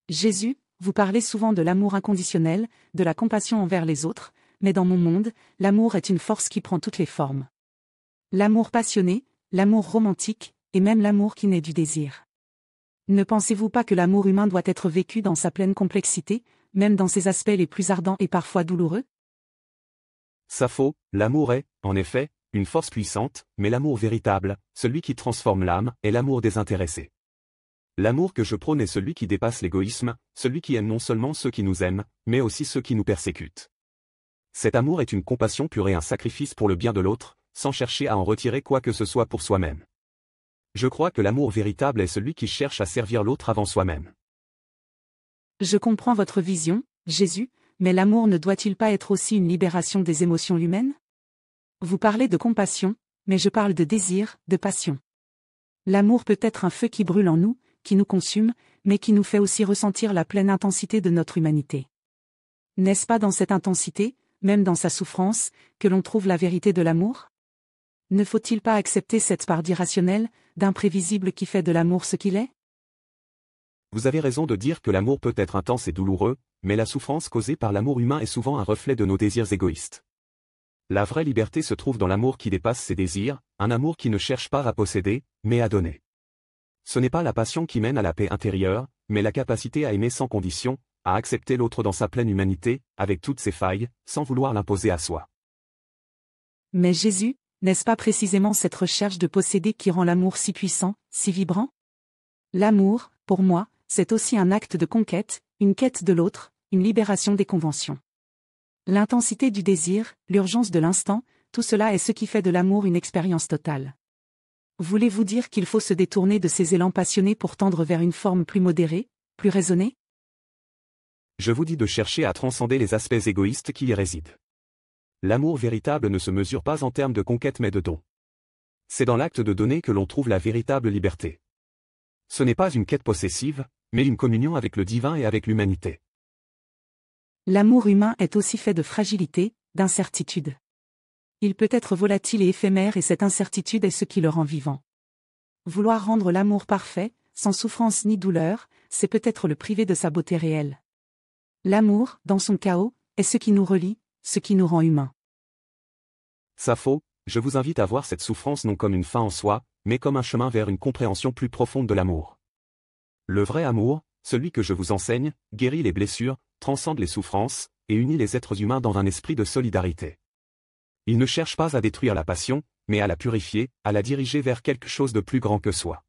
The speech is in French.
Jésus, vous parlez souvent de l'amour inconditionnel, de la compassion envers les autres, mais dans mon monde, l'amour est une force qui prend toutes les formes. L'amour passionné, l'amour romantique, et même l'amour qui naît du désir. Ne pensez-vous pas que l'amour humain doit être vécu dans sa pleine complexité, même dans ses aspects les plus ardents et parfois douloureux? Sappho, l'amour est, en effet, une force puissante, mais l'amour véritable, celui qui transforme l'âme, est l'amour désintéressé. L'amour que je prône est celui qui dépasse l'égoïsme, celui qui aime non seulement ceux qui nous aiment, mais aussi ceux qui nous persécutent. Cet amour est une compassion pure et un sacrifice pour le bien de l'autre, sans chercher à en retirer quoi que ce soit pour soi-même. Je crois que l'amour véritable est celui qui cherche à servir l'autre avant soi-même. Je comprends votre vision, Jésus, mais l'amour ne doit-il pas être aussi une libération des émotions humaines? Vous parlez de compassion, mais je parle de désir, de passion. L'amour peut être un feu qui brûle en nous, qui nous consume, mais qui nous fait aussi ressentir la pleine intensité de notre humanité. N'est-ce pas dans cette intensité, même dans sa souffrance, que l'on trouve la vérité de l'amour? Ne faut-il pas accepter cette part d'irrationnel, d'imprévisible qui fait de l'amour ce qu'il est? Vous avez raison de dire que l'amour peut être intense et douloureux, mais la souffrance causée par l'amour humain est souvent un reflet de nos désirs égoïstes. La vraie liberté se trouve dans l'amour qui dépasse ses désirs, un amour qui ne cherche pas à posséder, mais à donner. Ce n'est pas la passion qui mène à la paix intérieure, mais la capacité à aimer sans condition, à accepter l'autre dans sa pleine humanité, avec toutes ses failles, sans vouloir l'imposer à soi. Mais Jésus, n'est-ce pas précisément cette recherche de posséder qui rend l'amour si puissant, si vibrant? L'amour, pour moi, c'est aussi un acte de conquête, une quête de l'autre, une libération des conventions. L'intensité du désir, l'urgence de l'instant, tout cela est ce qui fait de l'amour une expérience totale. Voulez-vous dire qu'il faut se détourner de ces élans passionnés pour tendre vers une forme plus modérée, plus raisonnée? Je vous dis de chercher à transcender les aspects égoïstes qui y résident. L'amour véritable ne se mesure pas en termes de conquête mais de don. C'est dans l'acte de donner que l'on trouve la véritable liberté. Ce n'est pas une quête possessive, mais une communion avec le divin et avec l'humanité. L'amour humain est aussi fait de fragilité, d'incertitude. Il peut être volatile et éphémère et cette incertitude est ce qui le rend vivant. Vouloir rendre l'amour parfait, sans souffrance ni douleur, c'est peut-être le priver de sa beauté réelle. L'amour, dans son chaos, est ce qui nous relie, ce qui nous rend humains. Sappho, je vous invite à voir cette souffrance non comme une fin en soi, mais comme un chemin vers une compréhension plus profonde de l'amour. Le vrai amour, celui que je vous enseigne, guérit les blessures, transcende les souffrances, et unit les êtres humains dans un esprit de solidarité. Il ne cherche pas à détruire la passion, mais à la purifier, à la diriger vers quelque chose de plus grand que soi.